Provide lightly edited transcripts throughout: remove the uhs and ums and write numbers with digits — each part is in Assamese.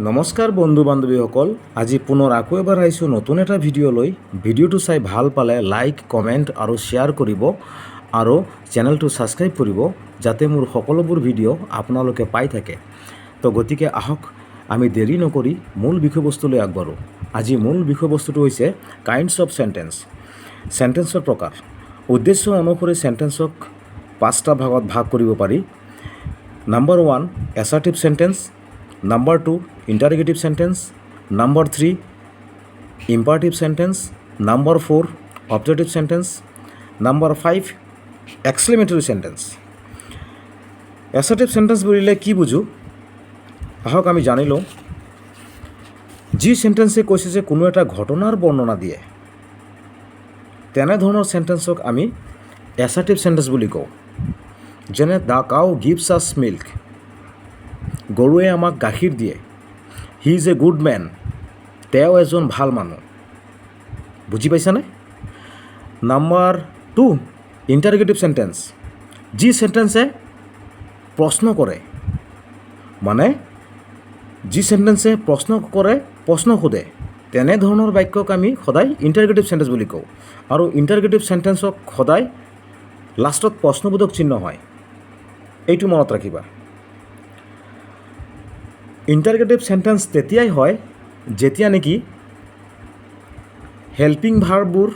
নমস্কাৰ বন্ধু বান্ধৱীসকল, আজি পুনৰ আকৌ এবাৰ আহিছোঁ নতুন এটা ভিডিঅ' লৈ। ভিডিঅ'টো চাই ভাল পালে লাইক, কমেণ্ট আৰু শ্বেয়াৰ কৰিব আৰু চেনেলটো ছাবস্ক্ৰাইব কৰিব, যাতে মোৰ সকলোবোৰ ভিডিঅ' আপোনালোকে পাই থাকে। তো গতিকে আহক আমি দেৰি নকৰি মূল বিষয়বস্তুলৈ আগবাঢ়োঁ। আজি মূল বিষয়বস্তুটো হৈছে কাইণ্ডছ অফ চেণ্টেন্স, চেণ্টেন্সৰ প্ৰকাৰ। উদ্দেশ্য অনুসৰি চেণ্টেন্সক 5টা ভাগত ভাগ কৰিব পাৰি। Number 1 assertive sentence, number 2 interrogative sentence, number 3 imperative sentence, number 4 objective sentence, number 5 exclamatory sentence. Assertive sentence বুলিলে কি বুজোঁ আহক আমি জানি লওঁ। যি চেণ্টেন্সে কৈছে যে কোনো এটা ঘটনাৰ বৰ্ণনা দিয়ে, তেনেধৰণৰ চেণ্টেন্সক আমি এছাৰ্টিভ চেণ্টেন্স বুলি কওঁ। যেনে the cow gives us milk, গৰুৱে আমাক গাখীৰ দিয়ে। He is a good man, তেওঁ এজন ভাল মানুহ। বুজি পাইছানে? নাম্বাৰ 2 ইণ্টাৰগেটিভ চেণ্টেন্স, যি চেণ্টেন্সে প্ৰশ্ন কৰে, মানে যি চেণ্টেন্সে প্ৰশ্ন কৰে, প্ৰশ্ন সোধে, তেনেধৰণৰ বাক্যক আমি সদায় ইণ্টাৰগেটিভ চেণ্টেন্স বুলি কওঁ। আৰু ইণ্টাৰগেটিভ চেণ্টেন্সক সদায় লাষ্টত প্ৰশ্নবোধক চিহ্ন হয়, এইটো মনত ৰাখিবা। ইণ্টাৰগেটিভ চেণ্টেন্স তেতিয়াই হয় যেতিয়া নেকি হেল্পিং ভাৰ্ববোৰ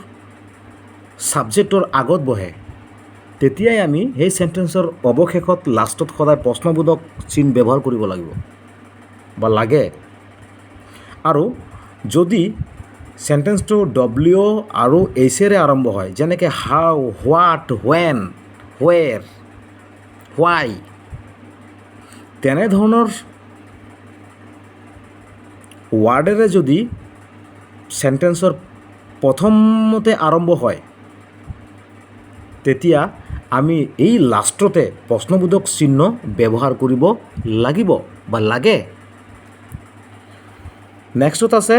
ছাবজেক্টৰ আগত বহে, তেতিয়াই আমি সেই চেণ্টেন্সৰ অৱশেষত লাষ্টত সদায় প্ৰশ্নবোধক চিন ব্যৱহাৰ কৰিব লাগিব বা লাগে। আৰু যদি চেণ্টেন্সটো ডব্লিউ আৰু এইচেৰে আৰম্ভ হয়, যেনেকৈ হাউ, হোৱাট, হোৱেন, হোৱেৰ, হোৱাই, তেনেধৰণৰ ৱাৰ্ডেৰে যদি চেণ্টেন্সৰ প্ৰথমতে আৰম্ভ হয়, তেতিয়া আমি এই লাষ্টতে প্ৰশ্নবোধক চিহ্ন ব্যৱহাৰ কৰিব লাগিব বা লাগে। নেক্সটত আছে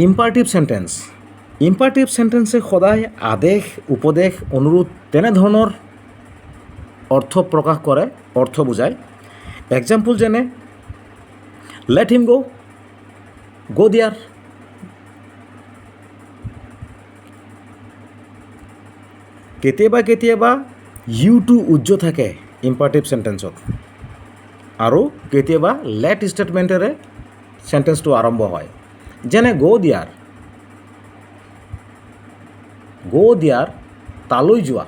ইম্পাৰেটিভ চেণ্টেন্স। ইম্পাৰেটিভ চেণ্টেন্সে সদায় আদেশ, উপদেশ, অনুৰোধ তেনেধৰণৰ অৰ্থ প্ৰকাশ কৰে, অৰ্থ বুজায়। এক্সাম্পল যেনে লেট হিম গো দিয়াৰ। কেতিয়াবা কেতিয়াবা ইউটো উজ্জ্ব থাকে ইম্পাৰেটিভ চেণ্টেন্সত, আৰু কেতিয়াবা লেট ষ্টেটমেণ্টেৰে চেণ্টেন্সটো আৰম্ভ হয়। যেনে গো দিয়াৰ, তালৈ যোৱা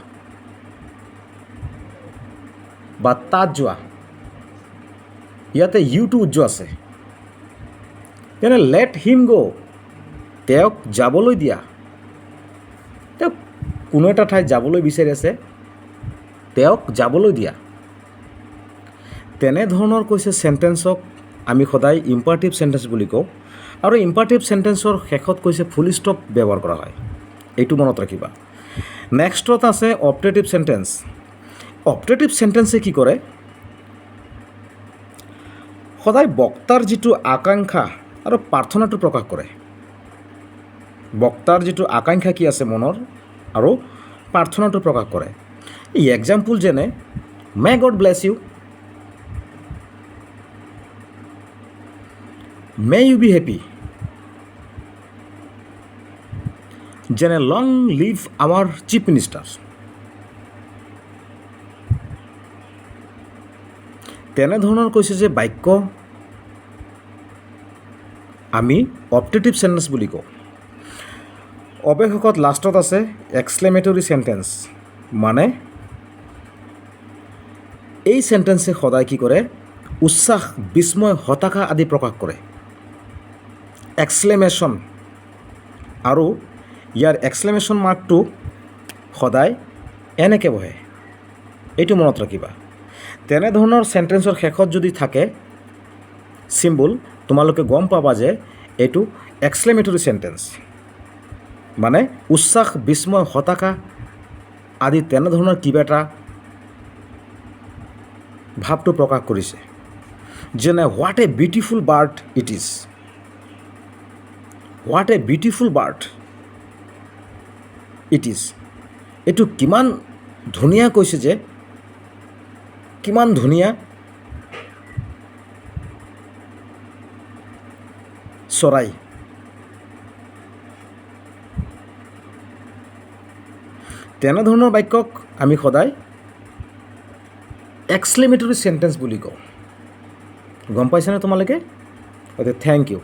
বা তাত যোৱা, ইয়াতে ইউটো উজ্জ্ব আছে। যেনে লেট হিম গো, তেওঁক যাবলৈ দিয়া, তেওঁক কোনো এটা ঠাইত যাবলৈ বিচাৰি আছে, তেওঁক যাবলৈ দিয়া। তেনেধৰণৰ কৈছে চেণ্টেন্সক আমি সদায় ইম্পাৰেটিভ চেণ্টেন্স বুলি কওঁ। আৰু ইম্পাৰেটিভ চেণ্টেন্সৰ শেষত কৈছে ফুল ষ্টপ ব্যৱহাৰ কৰা হয়, এইটো মনত ৰাখিবা। নেক্সটত আছে অপটেটিভ চেণ্টেন্স। অপটেটিভ চেণ্টেন্সে কি কৰে, সদায় বক্তাৰ যিটো আকাংক্ষা আৰু প্ৰাৰ্থনাটো প্ৰকাশ কৰে। বক্তাৰ যিটো আকাংক্ষা কি আছে মনৰ, আৰু প্ৰাৰ্থনাটো প্ৰকাশ কৰে। এই এক্সাম্পল যেনে may God bless you, may you be happy, যেনে long live our chief minister. তেনেধৰণৰ কৈছে যে বাক্য আমি অপটেটিভ চেণ্টেন্স বুলি কওঁ। অৱশেষত লাষ্টত আছে এক্সক্লেমেটৰী চেণ্টেন্স, মানে এই চেণ্টেন্সে সদায় কি কৰে, উচ্ছ্বাস, বিস্ময়, হতাশা আদি প্ৰকাশ কৰে। এক্সক্লেমেশ্যন, আৰু ইয়াৰ এক্সক্লেমেশ্যন মাৰ্কটো সদায় এনেকৈ বহে, এইটো মনত ৰাখিবা। তেনেধৰণৰ চেণ্টেন্সৰ শেষত যদি থাকে চিম্বল, তোমালোকে গম পাবা যে এইটো এক্সক্লেমেটৰী চেণ্টেন্স, মানে উচ্ছ্বাস, বিস্ময়, হতাশা আদি তেনেধৰণৰ কিবা এটা ভাৱটো প্ৰকাশ কৰিছে। যেনে what a beautiful bird it is, what a beautiful bird it is, এইটো কিমান ধুনীয়া কৈছে যে, কিমান ধুনীয়া চৰাই। তেনেধৰণৰ বাক্যক আমি সদায় এক্সক্লেমেটৰী চেণ্টেন্স বুলি কওঁ। গম পাইছানে তোমালোকে? গতিকে থেংক ইউ।